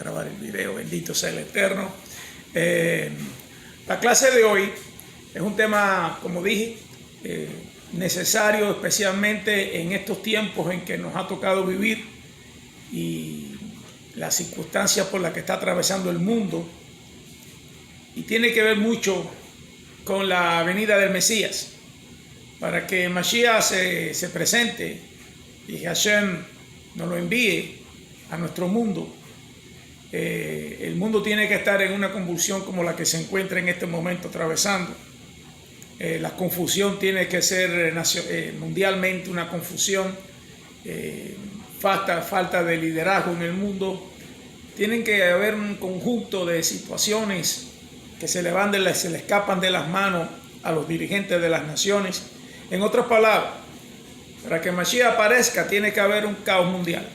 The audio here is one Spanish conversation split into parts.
grabar el video. Bendito sea el Eterno. La clase de hoy es un tema, como dije, necesario, especialmente en estos tiempos en que nos ha tocado vivir y las circunstancias por las que está atravesando el mundo. Y tiene que ver mucho con la venida del Mesías. Para que Mashiach se presente y Hashem nos lo envíe a nuestro mundo, el mundo tiene que estar en una convulsión como la que se encuentra en este momento atravesando. La confusión tiene que ser mundialmente una confusión, falta de liderazgo en el mundo. Tienen que haber un conjunto de situaciones que se le escapan de las manos a los dirigentes de las naciones. En otras palabras, para que Mashiach aparezca tiene que haber un caos mundial.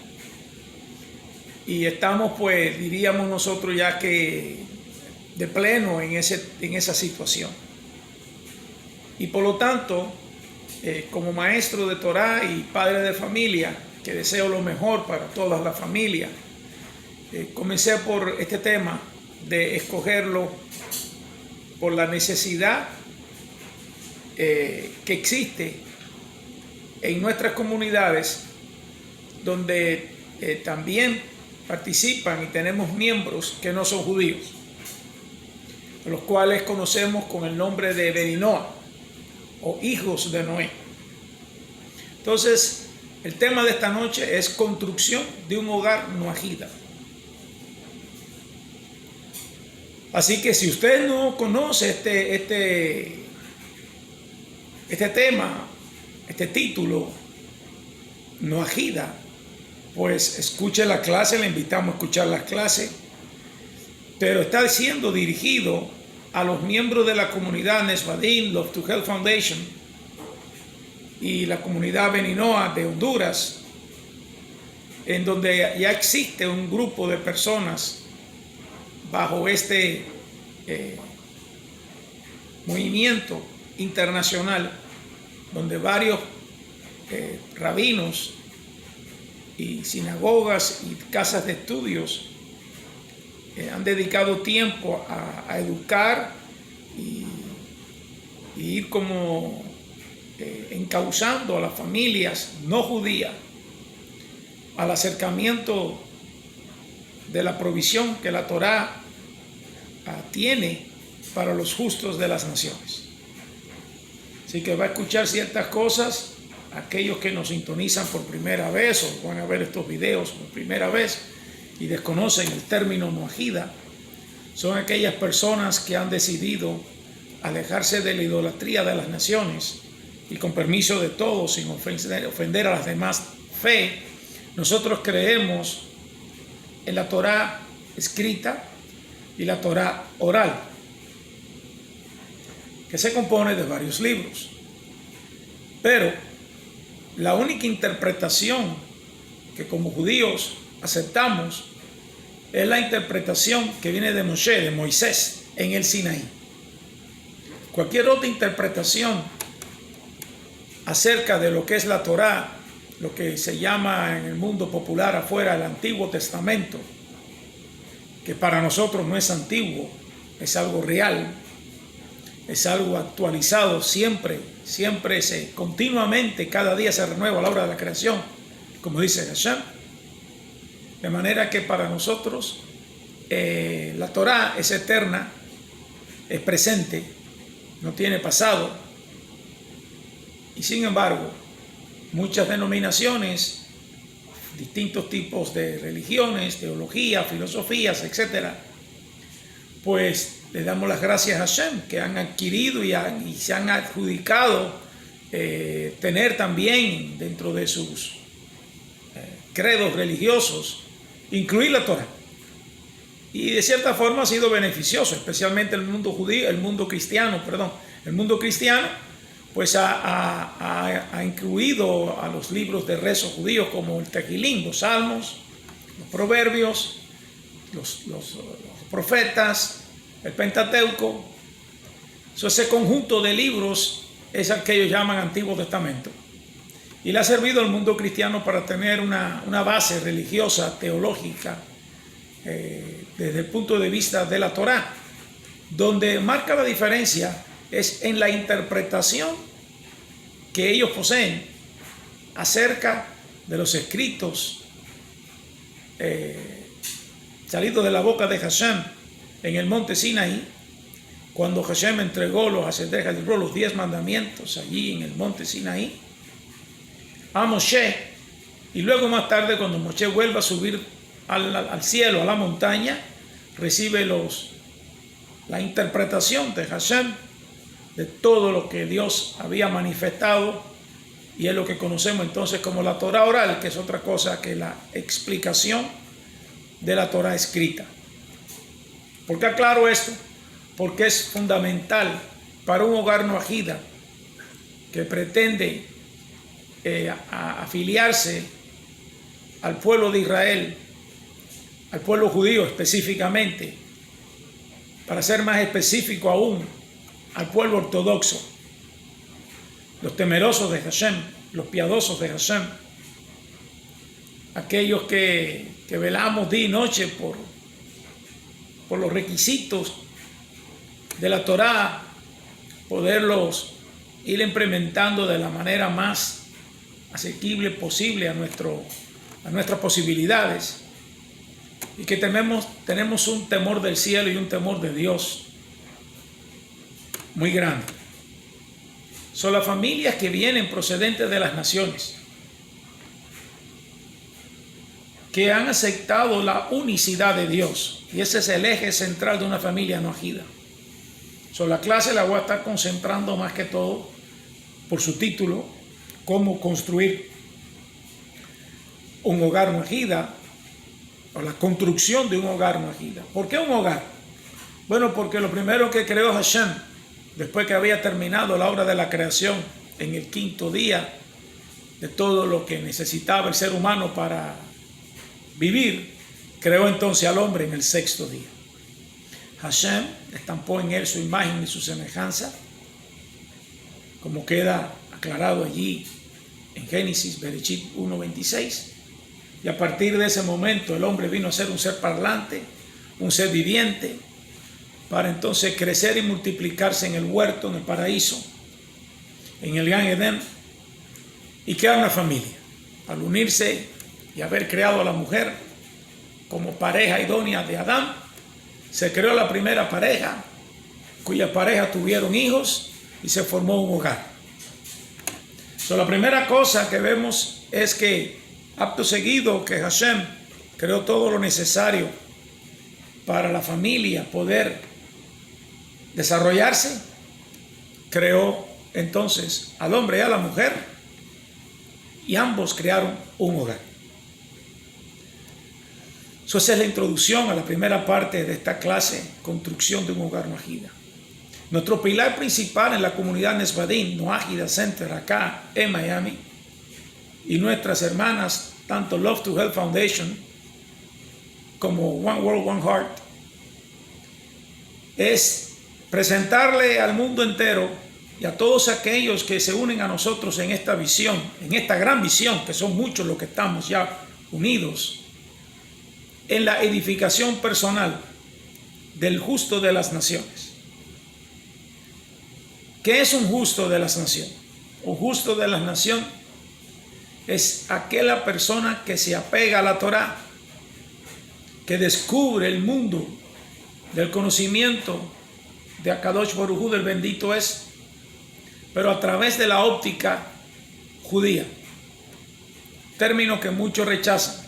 Y estamos, pues, diríamos nosotros ya que de pleno en esa situación. Y por lo tanto, como maestro de Torah y padre de familia, que deseo lo mejor para todas las familias, comencé por este tema de escogerlo por la necesidad que existe en nuestras comunidades, donde también participan y tenemos miembros que no son judíos, los cuales conocemos con el nombre de Beni Noah o hijos de Noé. Entonces, el tema de esta noche es construcción de un hogar noahida. Así que si usted no conoce este tema, este título, noahida, pues escuche la clase, le invitamos a escuchar las clases, pero está siendo dirigido a los miembros de la comunidad Nesvadim, Love to Health Foundation y la comunidad Beni Noah de Honduras, en donde ya existe un grupo de personas bajo este movimiento internacional, donde varios rabinos y sinagogas y casas de estudios han dedicado tiempo a educar y ir como encauzando a las familias no judías al acercamiento de la provisión que la Torá tiene para los justos de las naciones. Así que va a escuchar ciertas cosas. Aquellos que nos sintonizan por primera vez o van a ver estos videos por primera vez y desconocen el término noahida, son aquellas personas que han decidido alejarse de la idolatría de las naciones y, con permiso de todos, sin ofender a las demás fe, nosotros creemos en la Torá escrita y la Torá oral, que se compone de varios libros. Pero la única interpretación que como judíos aceptamos es la interpretación que viene de Moshe, de Moisés, en el Sinaí. Cualquier otra interpretación acerca de lo que es la Torá, lo que se llama en el mundo popular afuera el Antiguo Testamento, que para nosotros no es antiguo, es algo real, es algo actualizado siempre, continuamente, cada día se renueva a la hora de la creación, como dice Hashem. De manera que para nosotros la Torá es eterna, es presente, no tiene pasado. Y sin embargo, muchas denominaciones, distintos tipos de religiones, teología, filosofías, etcétera, pues le damos las gracias a Hashem, que han adquirido y se han adjudicado tener también dentro de sus credos religiosos, incluir la Torah. Y de cierta forma ha sido beneficioso, especialmente el mundo judío, el mundo cristiano, pues ha incluido a los libros de rezo judíos como el Tejilín, los Salmos, los Proverbios, los profetas, el Pentateuco. Ese conjunto de libros es el que ellos llaman Antiguo Testamento. Y le ha servido al mundo cristiano para tener una base religiosa, teológica, desde el punto de vista de la Torá. Donde marca la diferencia es en la interpretación que ellos poseen acerca de los escritos salidos de la boca de Hashem en el monte Sinaí, cuando Hashem entregó los 10 mandamientos allí en el monte Sinaí a Moshe, y luego más tarde cuando Moshe vuelve a subir al cielo, a la montaña, recibe la interpretación de Hashem de todo lo que Dios había manifestado, y es lo que conocemos entonces como la Torá oral, que es otra cosa que la explicación de la Torá escrita. ¿Por qué aclaro esto? Porque es fundamental para un hogar noahida que pretende afiliarse al pueblo de Israel, al pueblo judío específicamente, para ser más específico aún, al pueblo ortodoxo, los temerosos de Hashem, los piadosos de Hashem, aquellos que velamos día y noche por los requisitos de la Torá, poderlos ir implementando de la manera más asequible posible a nuestras posibilidades, y que tenemos un temor del cielo y un temor de Dios muy grande. Son las familias que vienen procedentes de las naciones, que han aceptado la unicidad de Dios, y ese es el eje central de una familia noahida. La clase la voy a estar concentrando más que todo por su título, cómo construir un hogar noahida, o la construcción de un hogar noahida. ¿Por qué un hogar? Bueno, porque lo primero que creó Hashem, después que había terminado la obra de la creación en el 5º día, de todo lo que necesitaba el ser humano para vivir, creó entonces al hombre en el 6º día. Hashem estampó en él su imagen y su semejanza, como queda aclarado allí en Génesis, Bereshit 1:26. Y a partir de ese momento el hombre vino a ser un ser parlante, un ser viviente, para entonces crecer y multiplicarse en el huerto, en el paraíso, en el Gan Edén, y crear una familia. Al unirse y haber creado a la mujer como pareja idónea de Adán, se creó la primera pareja, cuya pareja tuvieron hijos y se formó un hogar. La primera cosa que vemos es que acto seguido que Hashem creó todo lo necesario para la familia poder desarrollarse, creó entonces al hombre y a la mujer, y ambos crearon un hogar. Esa es la introducción a la primera parte de esta clase, construcción de un hogar noahida. Nuestro pilar principal en la comunidad Nesvadim, Noahida Center, acá en Miami, y nuestras hermanas, tanto Love to Health Foundation como One World, One Heart, es presentarle al mundo entero y a todos aquellos que se unen a nosotros en esta visión, en esta gran visión, que son muchos los que estamos ya unidos, en la edificación personal del justo de las naciones. ¿Qué es un justo de las naciones? Un justo de las naciones es aquella persona que se apega a la Torá, que descubre el mundo del conocimiento de Akadosh Baruj Hu, del bendito es, pero a través de la óptica judía, término que muchos rechazan,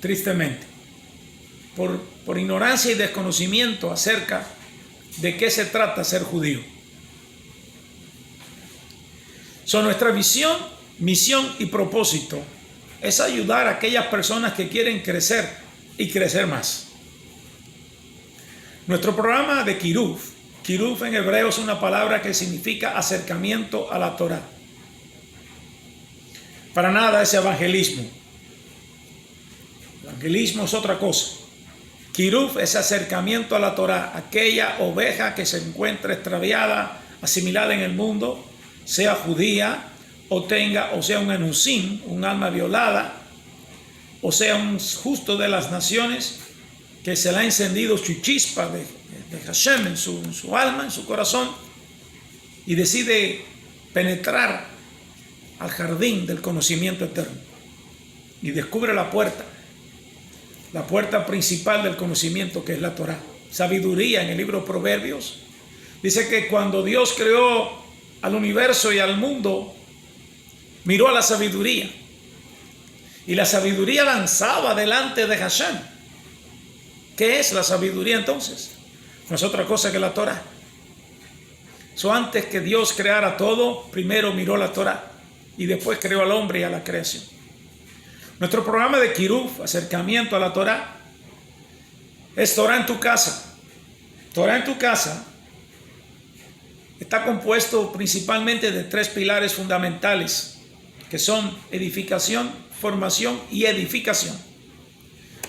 tristemente, por ignorancia y desconocimiento acerca de qué se trata ser judío. Nuestra visión, misión y propósito es ayudar a aquellas personas que quieren crecer y crecer más. Nuestro programa de Kiruv en hebreo es una palabra que significa acercamiento a la Torá. Para nada es evangelismo. Evangelismo es otra cosa. Kiruv es acercamiento a la Torá, aquella oveja que se encuentra extraviada, asimilada en el mundo, sea judía o sea un enusim, un alma violada, o sea, un justo de las naciones que se le ha encendido su chispa de Hashem en su alma, en su corazón, y decide penetrar al jardín del conocimiento eterno y descubre la puerta principal del conocimiento, que es la Torá. Sabiduría. En el libro Proverbios dice que cuando Dios creó al universo y al mundo, miró a la sabiduría, y la sabiduría danzaba delante de Hashem. ¿Qué es la sabiduría entonces? No es otra cosa que la Torá. Antes que Dios creara todo, primero miró la Torá y después creó al hombre y a la creación. Nuestro programa de Kiruf, acercamiento a la Torá, es Torá en tu casa. Torá en tu casa está compuesto principalmente de 3 pilares fundamentales, que son edificación, formación y edificación.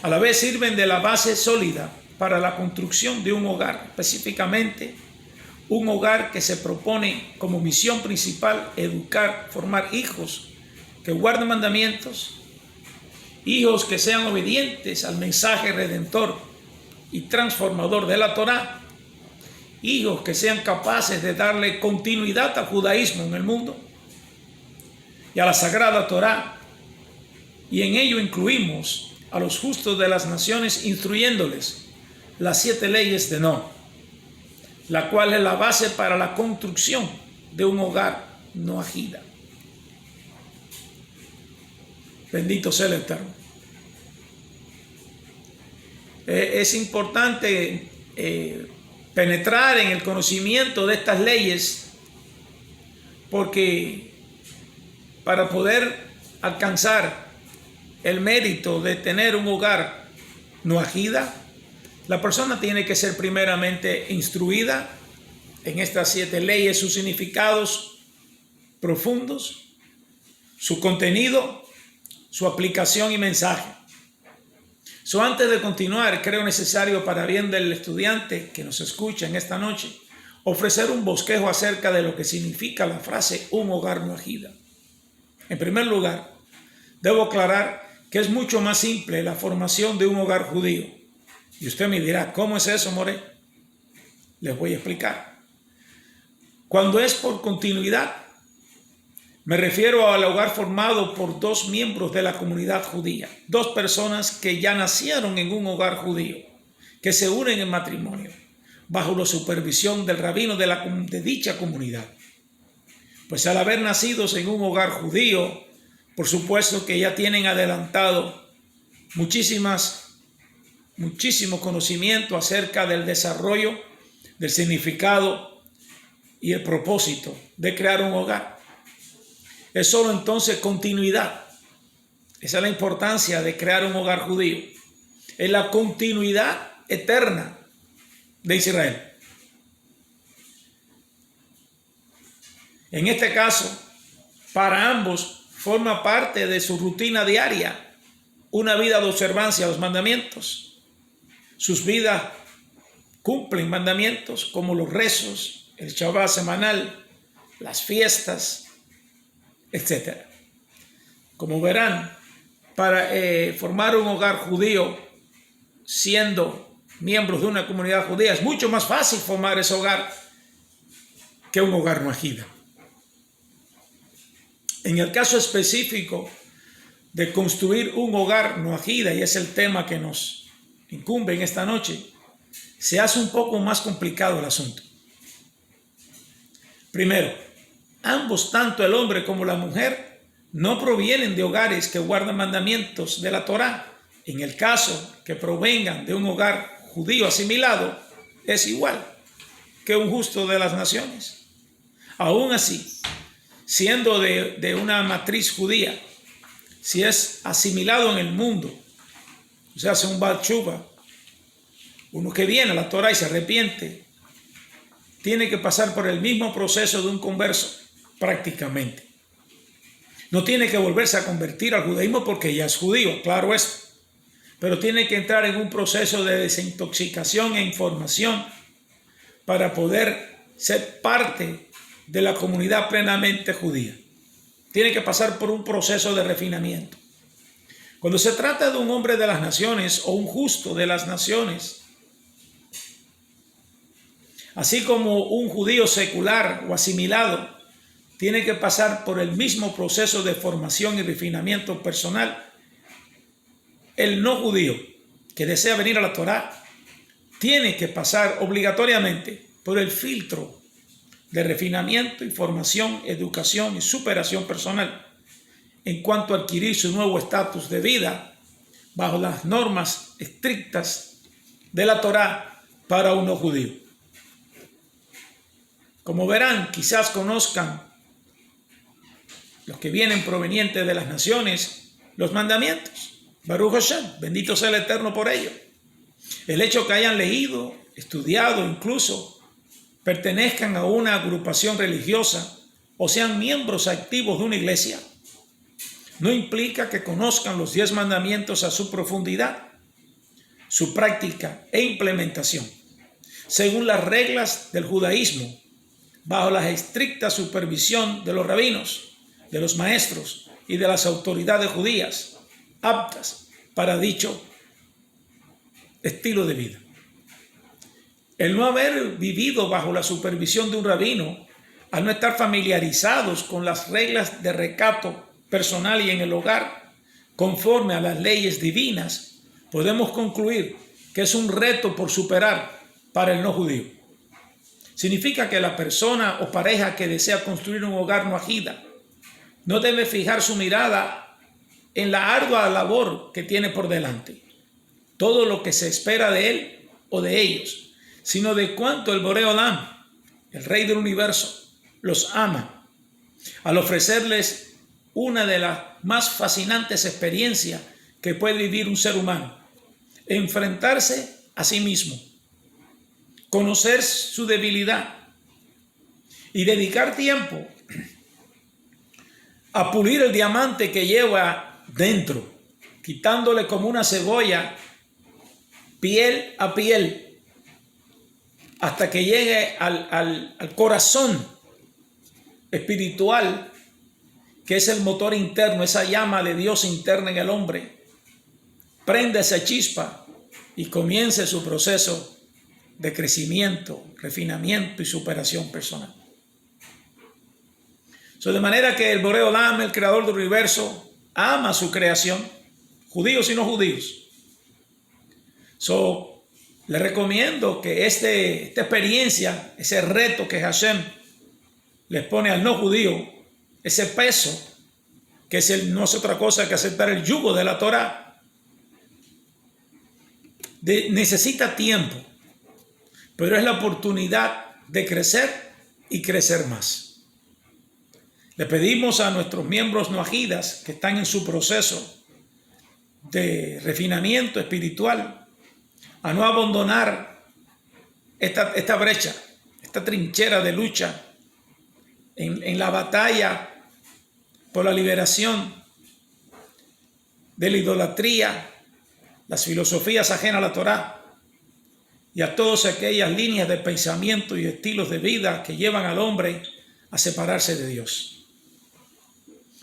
A la vez sirven de la base sólida para la construcción de un hogar, específicamente un hogar que se propone como misión principal educar, formar hijos que guarden mandamientos, hijos que sean obedientes al mensaje redentor y transformador de la Torá, hijos que sean capaces de darle continuidad al judaísmo en el mundo y a la sagrada Torá, y en ello incluimos a los justos de las naciones, instruyéndoles las 7 leyes de No, la cual es la base para la construcción de un hogar no ajida. Bendito sea el Eterno. Es importante penetrar en el conocimiento de estas leyes, porque para poder alcanzar el mérito de tener un hogar no ajida, la persona tiene que ser primeramente instruida en estas 7 leyes, sus significados profundos, su contenido, su aplicación y mensaje. Antes de continuar, creo necesario, para bien del estudiante que nos escucha en esta noche, ofrecer un bosquejo acerca de lo que significa la frase un hogar no ajida. En primer lugar, debo aclarar que es mucho más simple la formación de un hogar judío. Y usted me dirá, ¿cómo es eso, More? Les voy a explicar. Cuando es por continuidad, me refiero al hogar formado por 2 miembros de la comunidad judía, 2 personas que ya nacieron en un hogar judío, que se unen en matrimonio, bajo la supervisión del rabino de dicha comunidad. Pues al haber nacido en un hogar judío, por supuesto que ya tienen adelantado muchísimo conocimiento acerca del desarrollo, del significado y el propósito de crear un hogar. Es solo entonces continuidad. Esa es la importancia de crear un hogar judío. Es la continuidad eterna de Israel. En este caso, para ambos forma parte de su rutina diaria una vida de observancia a los mandamientos. Sus vidas cumplen mandamientos como los rezos, el Shabbat semanal, las fiestas, etc. Como verán, para formar un hogar judío, siendo miembros de una comunidad judía, es mucho más fácil formar ese hogar que un hogar no ajida. En el caso específico de construir un hogar no ajida, y es el tema que nos incumbe en esta noche, se hace un poco más complicado el asunto. Primero, ambos, tanto el hombre como la mujer, no provienen de hogares que guardan mandamientos de la Torá. En el caso que provengan de un hogar judío asimilado, es igual que un justo de las naciones. Aún así, siendo de una matriz judía, si es asimilado en el mundo, o sea, hace un Bar Tshuva, uno que viene a la Torá y se arrepiente, tiene que pasar por el mismo proceso de un converso, prácticamente. No tiene que volverse a convertir al judaísmo porque ya es judío, claro es, pero tiene que entrar en un proceso de desintoxicación e información para poder ser parte de la comunidad plenamente judía. Tiene que pasar por un proceso de refinamiento. Cuando se trata de un hombre de las naciones o un justo de las naciones, así como un judío secular o asimilado, tiene que pasar por el mismo proceso de formación y refinamiento personal, el no judío que desea venir a la Torá tiene que pasar obligatoriamente por el filtro de refinamiento, información, educación y superación personal en cuanto a adquirir su nuevo estatus de vida bajo las normas estrictas de la Torá para un no judío. Como verán, quizás conozcan los que vienen provenientes de las naciones los mandamientos. Baruch Hashem, bendito sea el Eterno por ello. El hecho que hayan leído, estudiado, incluso pertenezcan a una agrupación religiosa o sean miembros activos de una iglesia, no implica que conozcan los 10 mandamientos a su profundidad, su práctica e implementación, según las reglas del judaísmo, bajo la estricta supervisión de los rabinos, de los maestros y de las autoridades judías, aptas para dicho estilo de vida. El no haber vivido bajo la supervisión de un rabino, al no estar familiarizados con las reglas de recato personal y en el hogar, conforme a las leyes divinas, podemos concluir que es un reto por superar para el no judío. Significa que la persona o pareja que desea construir un hogar noahida no debe fijar su mirada en la ardua labor que tiene por delante, todo lo que se espera de él o de ellos, sino de cuánto el Boré Olam, el Rey del Universo, los ama, al ofrecerles una de las más fascinantes experiencias que puede vivir un ser humano: enfrentarse a sí mismo, conocer su debilidad y dedicar tiempo a pulir el diamante que lleva dentro, quitándole como una cebolla piel a piel hasta que llegue al corazón espiritual, que es el motor interno, esa llama de Dios interna en el hombre. Prende esa chispa y comience su proceso de crecimiento, refinamiento y superación personal. De manera que el Boré Olam, el creador del universo, ama su creación, judíos y no judíos. Le recomiendo que esta experiencia, ese reto que Hashem les pone al no judío, ese peso, que no es otra cosa que aceptar el yugo de la Torá, necesita tiempo, pero es la oportunidad de crecer y crecer más. Le pedimos a nuestros miembros noahidas que están en su proceso de refinamiento espiritual a no abandonar esta brecha, esta trinchera de lucha en la batalla por la liberación de la idolatría, las filosofías ajenas a la Torá y a todas aquellas líneas de pensamiento y estilos de vida que llevan al hombre a separarse de Dios.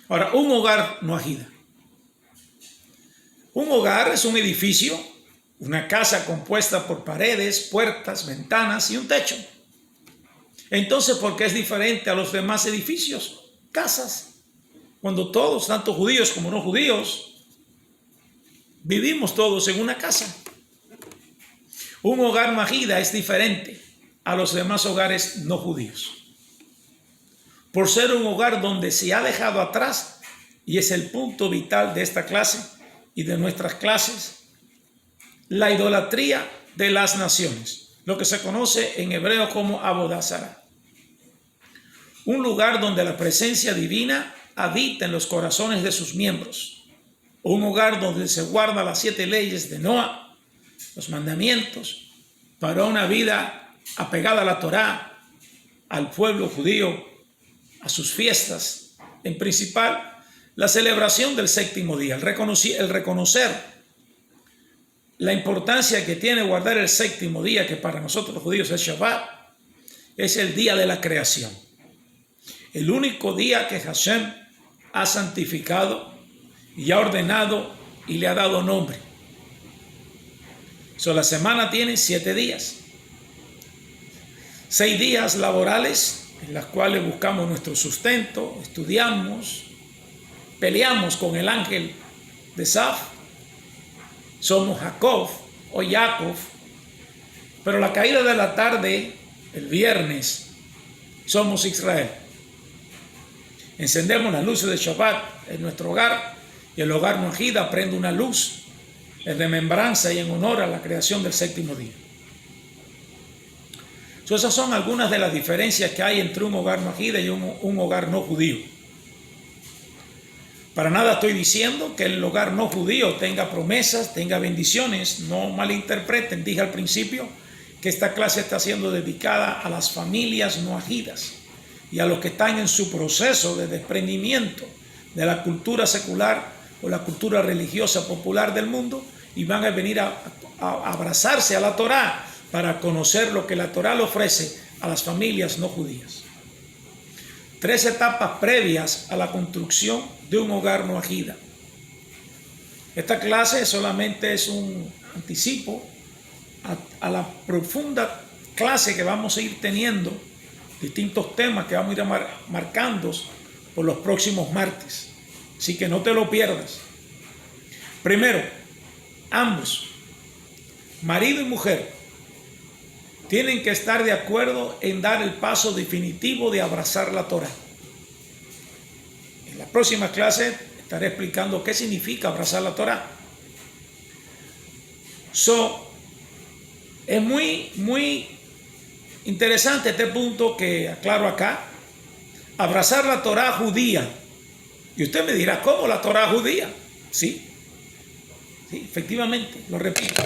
Ahora, un hogar noahida. Un hogar es un edificio, una casa compuesta por paredes, puertas, ventanas y un techo. Entonces, ¿por qué es diferente a los demás edificios, casas? Cuando todos, tanto judíos como no judíos, vivimos todos en una casa. Un hogar noahida es diferente a los demás hogares no judíos, por ser un hogar donde se ha dejado atrás, y es el punto vital de esta clase y de nuestras clases, la idolatría de las naciones, lo que se conoce en hebreo como Avodah Zará. Un lugar donde la presencia divina habita en los corazones de sus miembros. Un hogar donde se guardan las 7 leyes de Noah, los mandamientos, para una vida apegada a la Torá, al pueblo judío, a sus fiestas, en principal la celebración del séptimo día, el reconocer la importancia que tiene guardar el séptimo día, que para nosotros los judíos es Shabbat, es el día de la creación, el único día que Hashem ha santificado y ha ordenado y le ha dado nombre. La semana tiene 7 días. 6 días laborales en los cuales buscamos nuestro sustento, estudiamos, peleamos con el ángel de Saf, somos Jacob o Jacob, pero a la caída de la tarde, el viernes, somos Israel. Encendemos las luces de Shabbat en nuestro hogar y el hogar Noahida prende una luz en remembranza y en honor a la creación del 7º día. Esas son algunas de las diferencias que hay entre un hogar Noahida y un hogar no judío. Para nada estoy diciendo que el hogar no judío tenga promesas, tenga bendiciones. No malinterpreten, dije al principio que esta clase está siendo dedicada a las familias noahidas y a los que están en su proceso de desprendimiento de la cultura secular o la cultura religiosa popular del mundo y van a venir a abrazarse a la Torá para conocer lo que la Torá le ofrece a las familias no judías. 3 etapas previas a la construcción de un hogar noahida. Esta clase solamente es un anticipo a la profunda clase que vamos a ir teniendo, distintos temas que vamos a ir marcando por los próximos martes. Así que no te lo pierdas. Primero, ambos, marido y mujer, tienen que estar de acuerdo en dar el paso definitivo de abrazar la Torá. En la próxima clase estaré explicando qué significa abrazar la Torá. Es muy interesante este punto que aclaro acá. Abrazar la Torá judía. Y usted me dirá, ¿cómo la Torá judía? Sí, efectivamente, lo repito.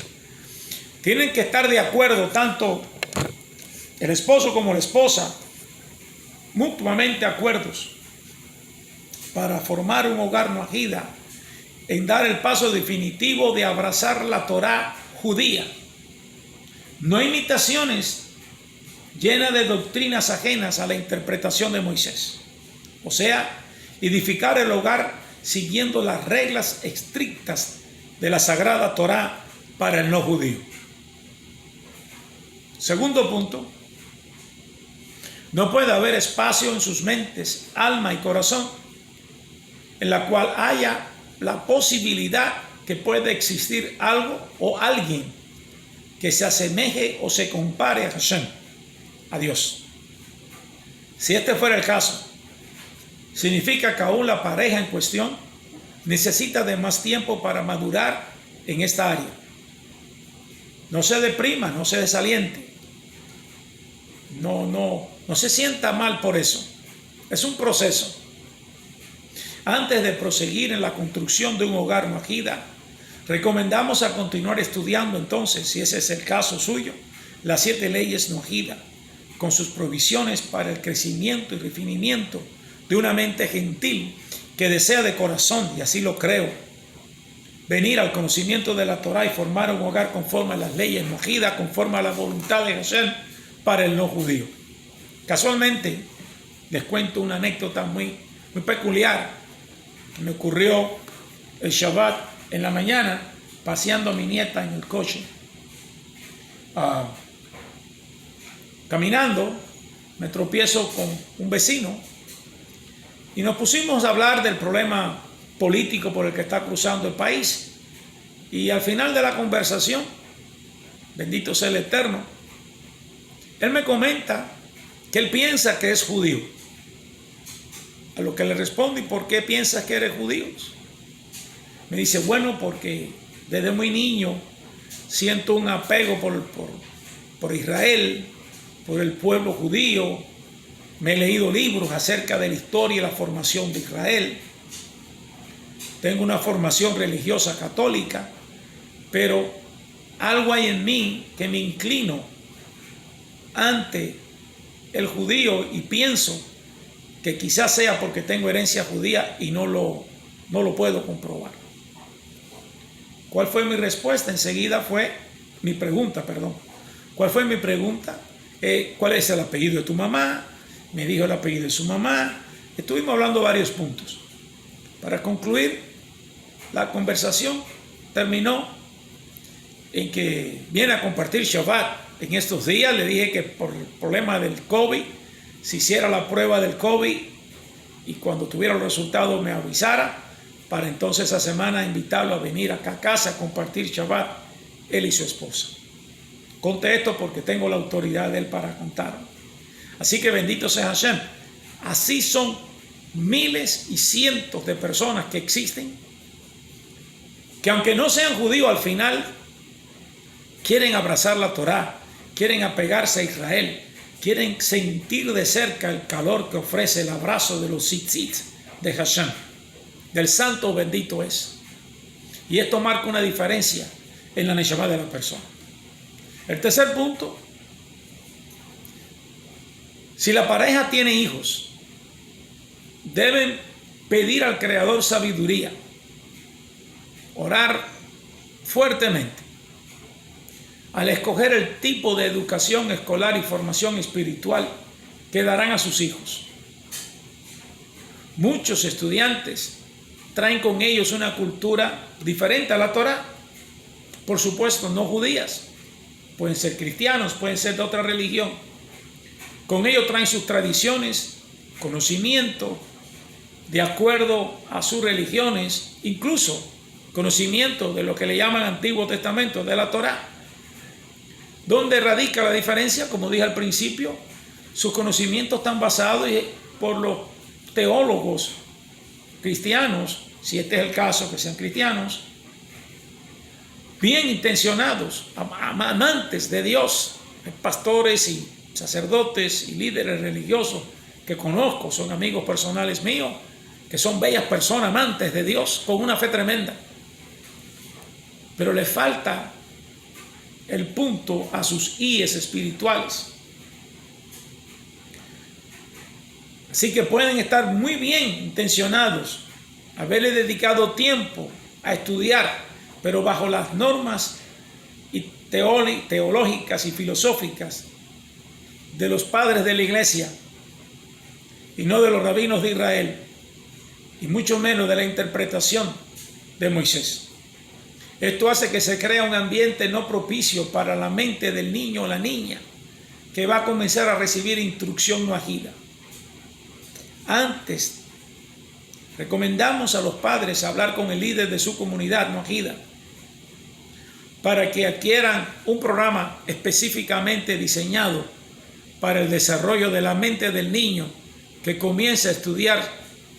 Tienen que estar de acuerdo tanto el esposo como la esposa, mutuamente acuerdos, para formar un hogar noahida, en dar el paso definitivo de abrazar la Torá judía. No imitaciones llenas de doctrinas ajenas a la interpretación de Moisés. O sea, edificar el hogar siguiendo las reglas estrictas de la Sagrada Torá para el no judío. Segundo punto, no puede haber espacio en sus mentes, alma y corazón en la cual haya la posibilidad que pueda existir algo o alguien que se asemeje o se compare a Hashem, a Dios. Si este fuera el caso, significa que aún la pareja en cuestión necesita de más tiempo para madurar en esta área. No se deprima, no se desaliente. No se sienta mal por eso. Es un proceso. Antes de proseguir en la construcción de un hogar noahida, recomendamos a continuar estudiando entonces, si ese es el caso suyo, las 7 leyes noahida, con sus provisiones para el crecimiento y refinamiento de una mente gentil que desea de corazón, y así lo creo, venir al conocimiento de la Torá y formar un hogar conforme a las leyes noahida, conforme a la voluntad de Hashem para el no judío. Casualmente, les cuento una anécdota muy peculiar que me ocurrió el Shabbat en la mañana, paseando a mi nieta en el coche. Caminando, me tropiezo con un vecino y nos pusimos a hablar del problema político por el que está cruzando el país. Y al final de la conversación, bendito sea el Eterno, él me comenta que él piensa que es judío. A lo que le respondo, ¿y por qué piensas que eres judío? Me dice, bueno, porque desde muy niño siento un apego por Israel, por el pueblo judío. Me he leído libros acerca de la historia y la formación de Israel. Tengo una formación religiosa católica, pero algo hay en mí que me inclino ante el judío y pienso que quizás sea porque tengo herencia judía y no lo puedo comprobar. ¿Cuál fue mi respuesta? Enseguida fue mi pregunta, perdón. ¿Cuál fue mi pregunta? ¿Cuál es el apellido de tu mamá? Me dijo el apellido de su mamá. Estuvimos hablando varios puntos. Para concluir, la conversación terminó en que viene a compartir Shabbat en estos días. Le dije que por el problema del COVID, si hiciera la prueba del COVID y cuando tuviera los resultados me avisara, para entonces esa semana invitarlo a venir acá a casa a compartir Shabbat, él y su esposa. Conté esto porque tengo la autoridad de él para contarlo. Así que bendito sea Hashem. Así son miles y cientos de personas que existen, que aunque no sean judíos, al final quieren abrazar la Torá, quieren apegarse a Israel, quieren sentir de cerca el calor que ofrece el abrazo de los tzitzit de Hashem, del santo bendito es. Y esto marca una diferencia en la neshama de la persona. El tercer punto: si la pareja tiene hijos, deben pedir al Creador sabiduría, orar fuertemente al escoger el tipo de educación escolar y formación espiritual que darán a sus hijos. Muchos estudiantes traen con ellos una cultura diferente a la Torá, por supuesto no judías, pueden ser cristianos, pueden ser de otra religión. Con ellos traen sus tradiciones, conocimiento de acuerdo a sus religiones, incluso conocimiento de lo que le llaman Antiguo Testamento, de la Torá. ¿Dónde radica la diferencia? Como dije al principio, sus conocimientos están basados por los teólogos cristianos, si este es el caso, que sean cristianos, bien intencionados, amantes de Dios, pastores y sacerdotes y líderes religiosos que conozco, son amigos personales míos, que son bellas personas, amantes de Dios, con una fe tremenda. Pero le falta el punto a sus íes espirituales. Así que pueden estar muy bien intencionados, haberle dedicado tiempo a estudiar, pero bajo las normas teológicas y filosóficas de los padres de la iglesia y no de los rabinos de Israel, y mucho menos de la interpretación de Moisés. Esto hace que se crea un ambiente no propicio para la mente del niño o la niña, que va a comenzar a recibir instrucción no agida. Antes, recomendamos a los padres hablar con el líder de su comunidad no agida, para que adquieran un programa específicamente diseñado para el desarrollo de la mente del niño, que comience a estudiar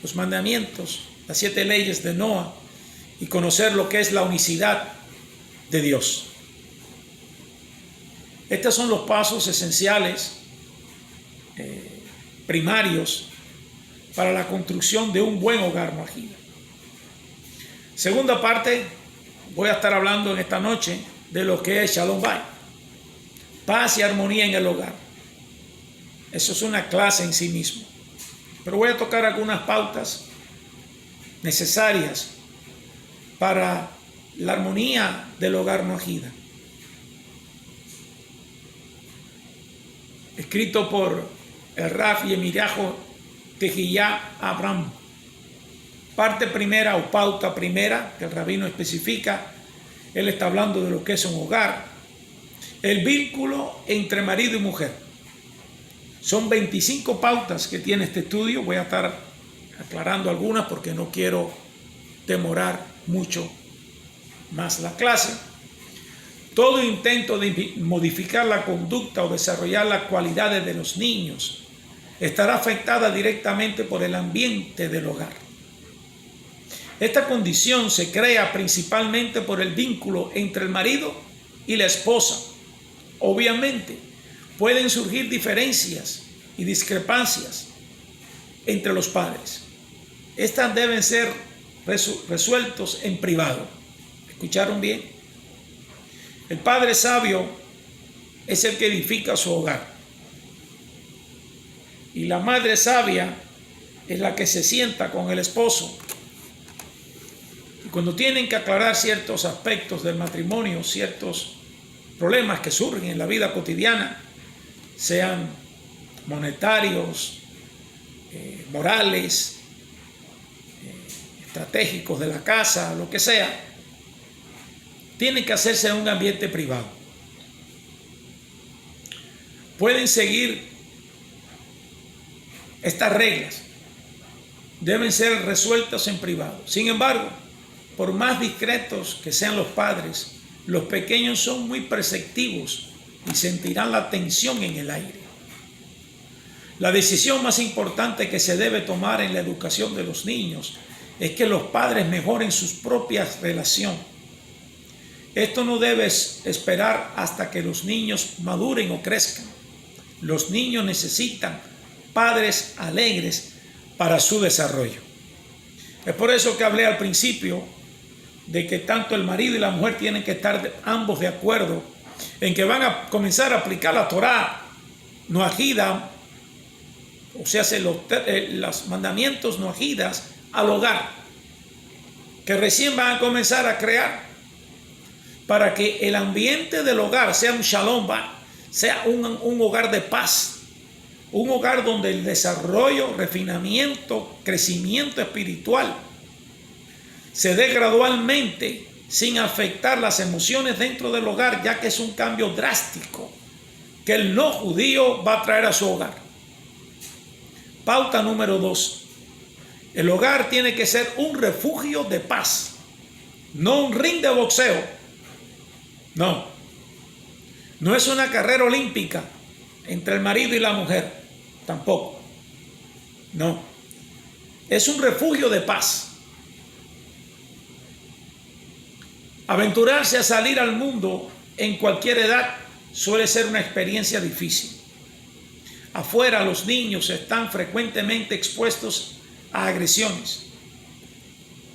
los mandamientos, las 7 leyes de Noah, y conocer lo que es la unicidad de Dios. Estos son los pasos esenciales, primarios, para la construcción de un buen hogar no agida. Segunda parte, voy a estar hablando en esta noche de lo que es Shalom Bayit, paz y armonía en el hogar. Eso es una clase en sí mismo. Pero voy a tocar algunas pautas necesarias para la armonía del hogar no agida. Escrito por el Raf Yemirajo Tejillá Abraham. Parte primera o pauta primera que el rabino especifica. Él está hablando de lo que es un hogar. El vínculo entre marido y mujer. Son 25 pautas que tiene este estudio. Voy a estar aclarando algunas porque no quiero demorar mucho más la clase. Todo intento de modificar la conducta o desarrollar las cualidades de los niños estará afectada directamente por el ambiente del hogar. Esta condición se crea principalmente por el vínculo entre el marido y la esposa. Obviamente, pueden surgir diferencias y discrepancias entre los padres. Estas deben ser resueltos en privado. ¿Escucharon bien? El padre sabio es el que edifica su hogar. Y la madre sabia es la que se sienta con el esposo. Y cuando tienen que aclarar ciertos aspectos del matrimonio, ciertos problemas que surgen en la vida cotidiana, sean monetarios, morales, estratégicos de la casa, lo que sea, tiene que hacerse en un ambiente privado. Pueden seguir estas reglas, deben ser resueltas en privado. Sin embargo, por más discretos que sean los padres, los pequeños son muy perceptivos y sentirán la tensión en el aire. La decisión más importante que se debe tomar en la educación de los niños es que los padres mejoren sus propias relaciones. Esto no debe esperar hasta que los niños maduren o crezcan. Los niños necesitan padres alegres para su desarrollo. Es por eso que hablé al principio de que tanto el marido y la mujer tienen que estar ambos de acuerdo en que van a comenzar a aplicar la Torá noajida, o sea, los mandamientos noajidas al hogar, que recién van a comenzar a crear, para que el ambiente del hogar sea un shalom, sea un hogar de paz, un hogar donde el desarrollo, refinamiento, crecimiento espiritual se dé gradualmente sin afectar las emociones dentro del hogar, ya que es un cambio drástico que el no judío va a traer a su hogar. Pauta número 2. El hogar tiene que ser un refugio de paz, no un ring de boxeo. No es una carrera olímpica entre el marido y la mujer, tampoco. No, es un refugio de paz. Aventurarse a salir al mundo en cualquier edad suele ser una experiencia difícil. Afuera los niños están frecuentemente expuestos a agresiones,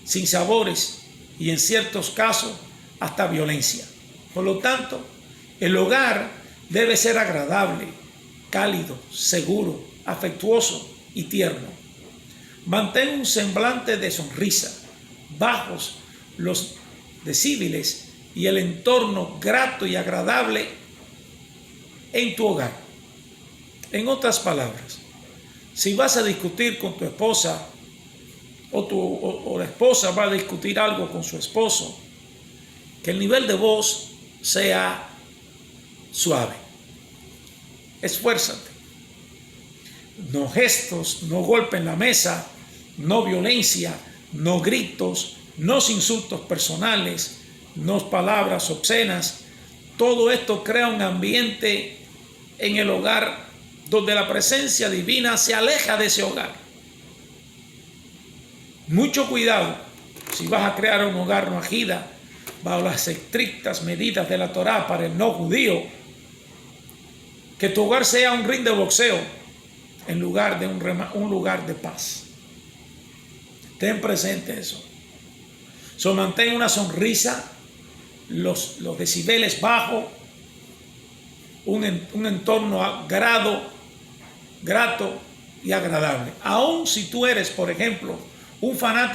sinsabores y en ciertos casos hasta violencia. Por lo tanto, el hogar debe ser agradable, cálido, seguro, afectuoso y tierno. Mantén un semblante de sonrisa, bajos los decibeles y el entorno grato y agradable en tu hogar. En otras palabras, si vas a discutir con tu esposa o la esposa va a discutir algo con su esposo, que el nivel de voz sea suave. Esfuérzate. No gestos, no golpe en la mesa, no violencia, no gritos, no insultos personales, no palabras obscenas. Todo esto crea un ambiente en el hogar donde la presencia divina se aleja de ese hogar. Mucho cuidado si vas a crear un hogar noajida bajo las estrictas medidas de la Torá para el no judío, que tu hogar sea un ring de boxeo en lugar de un lugar de paz. Ten presente eso. Mantén una sonrisa, los decibeles bajos, un entorno grato y agradable. Aun si tú eres, por ejemplo, un fanático